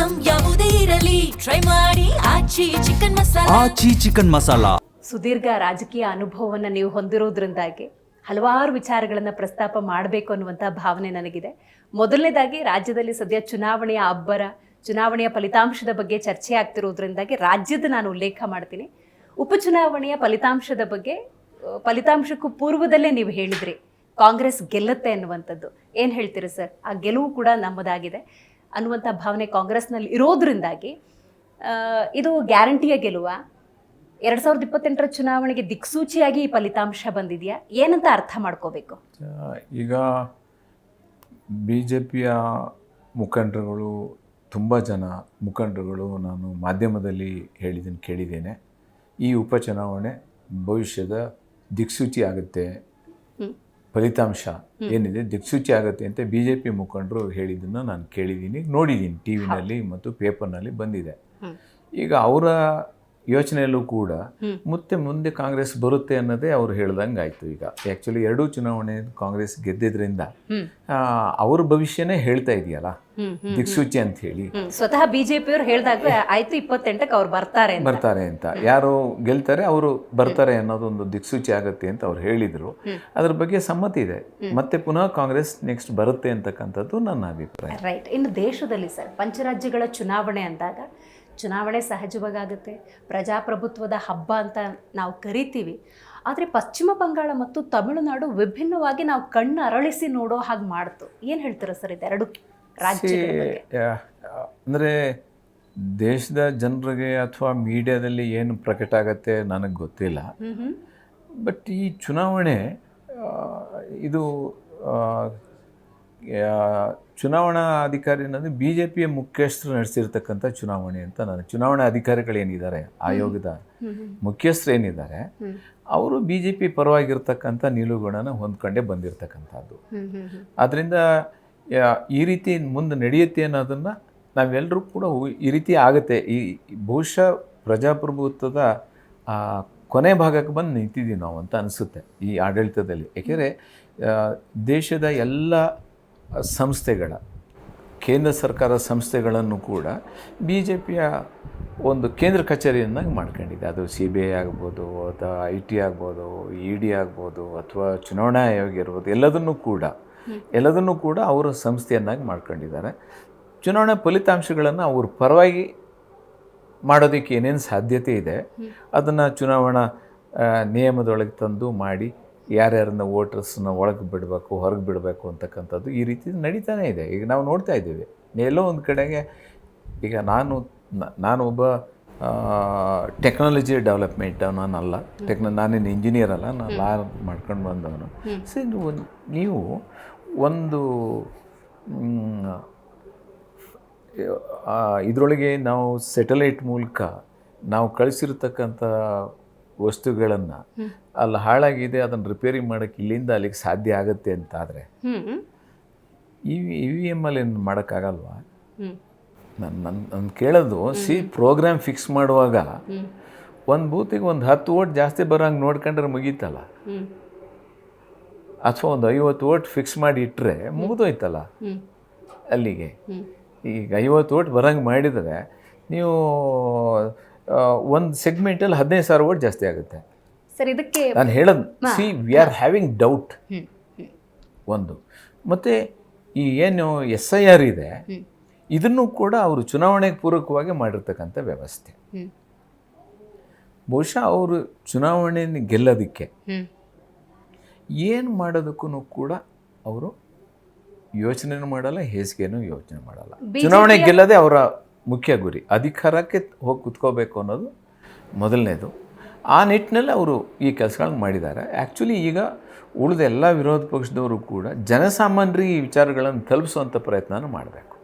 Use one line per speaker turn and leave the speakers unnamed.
Item ಯಾವುದೇ ಇರಲಿ try ಮಾಡಿ ಆಚಿ ಚಿಕನ್ ಮಸಾಲಾ.
ಸುದೀರ್ಘ ರಾಜಕೀಯ ಅನುಭವವನ್ನು ನೀವು ಹೊಂದಿರೋದ್ರಿಂದಾಗಿ ಹಲವಾರು ವಿಚಾರಗಳನ್ನು ಪ್ರಸ್ತಾಪ ಮಾಡಬೇಕು ಅನ್ನುವಂಥ ಭಾವನೆ ನನಗಿದೆ. ಮೊದಲನೇದಾಗಿ ರಾಜ್ಯದಲ್ಲಿ ಸದ್ಯ ಚುನಾವಣೆಯ ಅಬ್ಬರ, ಚುನಾವಣೆಯ ಫಲಿತಾಂಶದ ಬಗ್ಗೆ ಚರ್ಚೆ ಆಗ್ತಿರೋದ್ರಿಂದಾಗಿ ರಾಜ್ಯದ ನಾನು ಉಲ್ಲೇಖ ಮಾಡ್ತೀನಿ. ಉಪಚುನಾವಣೆಯ ಫಲಿತಾಂಶದ ಬಗ್ಗೆ ಫಲಿತಾಂಶಕ್ಕೂ ಪೂರ್ವದಲ್ಲೇ ನೀವು ಹೇಳಿದ್ರಿ ಕಾಂಗ್ರೆಸ್ ಗೆಲ್ಲುತ್ತೆ ಅನ್ನುವಂಥದ್ದು. ಏನು ಹೇಳ್ತೀರಿ ಸರ್? ಆ ಗೆಲುವು ಕೂಡ ನಮ್ಮದಾಗಿದೆ ಅನ್ನುವಂಥ ಭಾವನೆ ಕಾಂಗ್ರೆಸ್ನಲ್ಲಿ ಇರೋದ್ರಿಂದಾಗಿ ಇದು ಗ್ಯಾರಂಟಿಯ ಗೆಲುವ? 2028ರ ಚುನಾವಣೆಗೆ ದಿಕ್ಸೂಚಿಯಾಗಿ ಈ ಫಲಿತಾಂಶ ಬಂದಿದೆಯಾ? ಏನಂತ ಅರ್ಥ ಮಾಡ್ಕೋಬೇಕು?
ಈಗ ಬಿ ಜೆ ಪಿಯ ಮುಖಂಡರುಗಳು, ತುಂಬ ಜನ ಮುಖಂಡರುಗಳು ನಾನು ಮಾಧ್ಯಮದಲ್ಲಿ ಕೇಳಿದ್ದೇನೆ, ಈ ಉಪಚುನಾವಣೆ ಭವಿಷ್ಯದ ದಿಕ್ಸೂಚಿ ಆಗುತ್ತೆ, ಫಲಿತಾಂಶ ಏನಿದೆ ದಿಕ್ಸೂಚಿ ಆಗುತ್ತೆ ಅಂತ ಬಿ ಜೆ ಪಿ ಮುಖಂಡರು ಹೇಳಿದ್ದನ್ನು ನಾನು ಕೇಳಿದ್ದೀನಿ, ನೋಡಿದ್ದೀನಿ, ಟಿ ವಿನಲ್ಲಿ ಮತ್ತು ಪೇಪರ್ನಲ್ಲಿ ಬಂದಿದೆ. ಈಗ ಅವರ ಯೋಚನೆಯಲ್ಲೂ ಕೂಡ ಮುಂದೆ ಕಾಂಗ್ರೆಸ್ ಬರುತ್ತೆ ಅನ್ನೋದೇ ಅವ್ರು ಹೇಳ್ದಂಗೆ ಆಯಿತು. ಈಗ ಆ್ಯಕ್ಚುಲಿ ಎರಡೂ ಚುನಾವಣೆ ಕಾಂಗ್ರೆಸ್ ಗೆದ್ದಿದ್ರಿಂದ ಅವ್ರ ಭವಿಷ್ಯನೇ ಹೇಳ್ತಾ ಇದೆಯಲ್ಲ ದಿಕ್ಸೂಚಿ ಅಂತ ಹೇಳಿ.
ಸ್ವತಃ ಬಿಜೆಪಿಯವರು ಹೇಳಿದಾಗ ಆಯ್ತು 28ಕ್ಕೆ ಅವ್ರು ಬರ್ತಾರೆ
ಅಂತ, ಯಾರು ಗೆಲ್ತಾರೆ ಅವರು ಬರ್ತಾರೆ ಅನ್ನೋದೊಂದು ದಿಕ್ಸೂಚಿ ಆಗುತ್ತೆ ಅಂತ ಅವ್ರು ಹೇಳಿದರು. ಅದ್ರ ಬಗ್ಗೆ ಸಮ್ಮತಿ ಇದೆ. ಮತ್ತೆ ಪುನಃ ಕಾಂಗ್ರೆಸ್ ನೆಕ್ಸ್ಟ್ ಬರುತ್ತೆ ಅಂತಕ್ಕಂಥದ್ದು ನನ್ನ ಅಭಿಪ್ರಾಯ.
ರೈಟ್. ಇನ್ನು ದೇಶದಲ್ಲಿ ಸರ್ ಪಂಚರಾಜ್ಯಗಳ ಚುನಾವಣೆ ಅಂದಾಗ ಚುನಾವಣೆ ಸಹಜವಾಗುತ್ತೆ, ಪ್ರಜಾಪ್ರಭುತ್ವದ ಹಬ್ಬ ಅಂತ ನಾವು ಕರಿತೀವಿ. ಆದರೆ ಪಶ್ಚಿಮ ಬಂಗಾಳ ಮತ್ತು ತಮಿಳುನಾಡು ವಿಭಿನ್ನವಾಗಿ ನಾವು ಕಣ್ಣು ಅರಳಿಸಿ ನೋಡೋ ಹಾಗೆ ಮಾಡ್ತು. ಏನು ಹೇಳ್ತೀರಾ ಸರ್ ಇದೆರಡು ರಾಜ್ಯಗಳ ಬಗ್ಗೆ?
ಅಂದರೆ ದೇಶದ ಜನರಿಗೆ ಅಥವಾ ಮೀಡಿಯಾದಲ್ಲಿ ಏನು ಪ್ರಕಟ ಆಗತ್ತೆ ನನಗೆ ಗೊತ್ತಿಲ್ಲ. ಬಟ್ ಈ ಚುನಾವಣೆ ಇದು ಚುನಾವಣಾ ಅಧಿಕಾರಿ ಅನ್ನೋದು ಬಿ ಜೆ ಪಿಯ ಮುಖ್ಯಸ್ಥರು ನಡೆಸಿರ್ತಕ್ಕಂಥ ಚುನಾವಣೆ ಅಂತ ನಾನು, ಚುನಾವಣಾ ಅಧಿಕಾರಿಗಳೇನಿದ್ದಾರೆ, ಆಯೋಗದ ಮುಖ್ಯಸ್ಥರು ಏನಿದ್ದಾರೆ, ಅವರು ಬಿ ಜೆ ಪಿ ಪರವಾಗಿರ್ತಕ್ಕಂಥ ನಿಲುವುಗಳನ್ನು ಹೊಂದ್ಕೊಂಡೇ ಬಂದಿರತಕ್ಕಂಥದ್ದು. ಆದ್ದರಿಂದ ಈ ರೀತಿ ಮುಂದೆ ನಡೆಯುತ್ತೆ ಅನ್ನೋದನ್ನು ನಾವೆಲ್ಲರೂ ಕೂಡ ಈ ರೀತಿ ಆಗುತ್ತೆ. ಈ ಬಹುಶಃ ಪ್ರಜಾಪ್ರಭುತ್ವದ ಕೊನೆ ಭಾಗಕ್ಕೆ ಬಂದು ನಿಂತಿದ್ದೀವಿ ನಾವು ಅಂತ ಅನಿಸುತ್ತೆ ಈ ಆಡಳಿತದಲ್ಲಿ. ಏಕೆಂದರೆ ದೇಶದ ಎಲ್ಲ ಸಂಸ್ಥೆಗಳ, ಕೇಂದ್ರ ಸರ್ಕಾರ ಸಂಸ್ಥೆಗಳನ್ನು ಕೂಡ ಬಿ ಜೆ ಪಿಯ ಒಂದು ಕೇಂದ್ರ ಕಚೇರಿಯನ್ನಾಗಿ ಮಾಡ್ಕೊಂಡಿದೆ. ಅದು ಸಿ ಬಿ ಐ ಆಗ್ಬೋದು, ಅಥವಾ ಐ ಟಿ ಆಗ್ಬೋದು, ಇ ಡಿ ಆಗ್ಬೋದು, ಅಥವಾ ಚುನಾವಣಾ ಆಯೋಗ ಇರ್ಬೋದು, ಎಲ್ಲದನ್ನೂ ಕೂಡ ಅವರ ಸಂಸ್ಥೆಯನ್ನಾಗಿ ಮಾಡ್ಕೊಂಡಿದ್ದಾರೆ. ಚುನಾವಣಾ ಫಲಿತಾಂಶಗಳನ್ನು ಅವ್ರ ಪರವಾಗಿ ಮಾಡೋದಕ್ಕೆ ಏನೇನು ಸಾಧ್ಯತೆ ಇದೆ ಅದನ್ನು ಚುನಾವಣಾ ನಿಯಮದೊಳಗೆ ತಂದು ಮಾಡಿ ಯಾರ್ಯಾರನ್ನ ವೋಟರ್ಸನ್ನ ಒಳಗೆ ಬಿಡಬೇಕು, ಹೊರಗೆ ಬಿಡಬೇಕು ಅಂತಕ್ಕಂಥದ್ದು ಈ ರೀತಿ ನಡೀತಾನೆ ಇದೆ. ಈಗ ನಾವು ನೋಡ್ತಾ ಇದ್ದೀವಿ ಎಲ್ಲೋ ಒಂದು ಕಡೆಗೆ. ಈಗ ನಾನು ಒಬ್ಬ ಟೆಕ್ನಾಲಜಿ ಡೆವಲಪ್ಮೆಂಟ್ ನಾನಲ್ಲ, ನಾನೇನು ಇಂಜಿನಿಯರ್ ಅಲ್ಲ, ನಾನು ಲಾ ಮಾಡ್ಕೊಂಡು ಬಂದವನು. ಸೊ ನೀವು ಒಂದು ಇದರೊಳಗೆ ನಾವು ಸ್ಯಾಟಲೈಟ್ ಮೂಲಕ ನಾವು ಕಳಿಸಿರ್ತಕ್ಕಂಥ ವಸ್ತುಗಳನ್ನು ಅಲ್ಲಿ ಹಾಳಾಗಿದೆ, ಅದನ್ನು ರಿಪೇರಿ ಮಾಡೋಕ್ಕೆ ಇಲ್ಲಿಂದ ಅಲ್ಲಿಗೆ ಸಾಧ್ಯ ಆಗುತ್ತೆ ಅಂತಾದರೆ ಇ ವಿ ಎಮ್ಮಲ್ಲಿ ಏನು ಮಾಡೋಕ್ಕಾಗಲ್ವಾ? ನಾನು ಕೇಳೋದು, ಪ್ರೋಗ್ರಾಮ್ ಫಿಕ್ಸ್ ಮಾಡುವಾಗ ಒಂದು ಬೂತಿಗೆ ಒಂದು 10 ವೋಟ್ ಜಾಸ್ತಿ ಬರೋಂಗೆ ನೋಡ್ಕೊಂಡ್ರೆ ಮುಗೀತಲ್ಲ, ಅಥವಾ ಒಂದು 50 ವೋಟ್ ಫಿಕ್ಸ್ ಮಾಡಿ ಇಟ್ಟರೆ ಮುಗಿದೋಯ್ತಲ್ಲ ಅಲ್ಲಿಗೆ. ಈಗ 50 ವೋಟ್ ಬರೋಂಗೆ ಮಾಡಿದರೆ ನೀವು ಒಂದು ಸೆಗ್ಮೆಂಟಲ್ಲಿ 15,000 ವೋಟ್ ಜಾಸ್ತಿ ಆಗುತ್ತೆ
ಸರ್. ಇದಕ್ಕೆ
ನಾನು ಹೇಳೋದು, ವಿ ಆರ್ ಹ್ಯಾವಿಂಗ್ ಡೌಟ್ ಒಂದು. ಮತ್ತು ಈ ಏನು SIR ಇದೆ, ಇದನ್ನು ಕೂಡ ಅವರು ಚುನಾವಣೆಗೆ ಪೂರಕವಾಗಿ ಮಾಡಿರ್ತಕ್ಕಂಥ ವ್ಯವಸ್ಥೆ. ಬಹುಶಃ ಅವರು ಚುನಾವಣೆಯನ್ನು ಗೆಲ್ಲೋದಕ್ಕೆ ಏನು ಮಾಡೋದಕ್ಕೂ ಕೂಡ ಅವರು ಯೋಚನೆನೂ ಮಾಡಲ್ಲ, ಹೇಸಿಗೆನೂ ಯೋಚನೆ ಮಾಡಲ್ಲ. ಚುನಾವಣೆ ಗೆಲ್ಲದೆ ಅವರ ಮುಖ್ಯ ಗುರಿ. ಅಧಿಕಾರಕ್ಕೆ ಹೋಗಿ ಕುತ್ಕೋಬೇಕು ಅನ್ನೋದು ಮೊದಲನೇದು. ಆ ನಿಟ್ಟಿನಲ್ಲಿ ಅವರು ಈ ಕೆಲಸಗಳನ್ನ ಮಾಡಿದ್ದಾರೆ. ಆ್ಯಕ್ಚುಲಿ ಈಗ ಉಳಿದ ಎಲ್ಲ ವಿರೋಧ ಪಕ್ಷದವರು ಕೂಡ ಜನಸಾಮಾನ್ಯರಿಗೆ ಈ ವಿಚಾರಗಳನ್ನು ತಲುಪಿಸುವಂಥ ಪ್ರಯತ್ನ ಮಾಡಬೇಕು.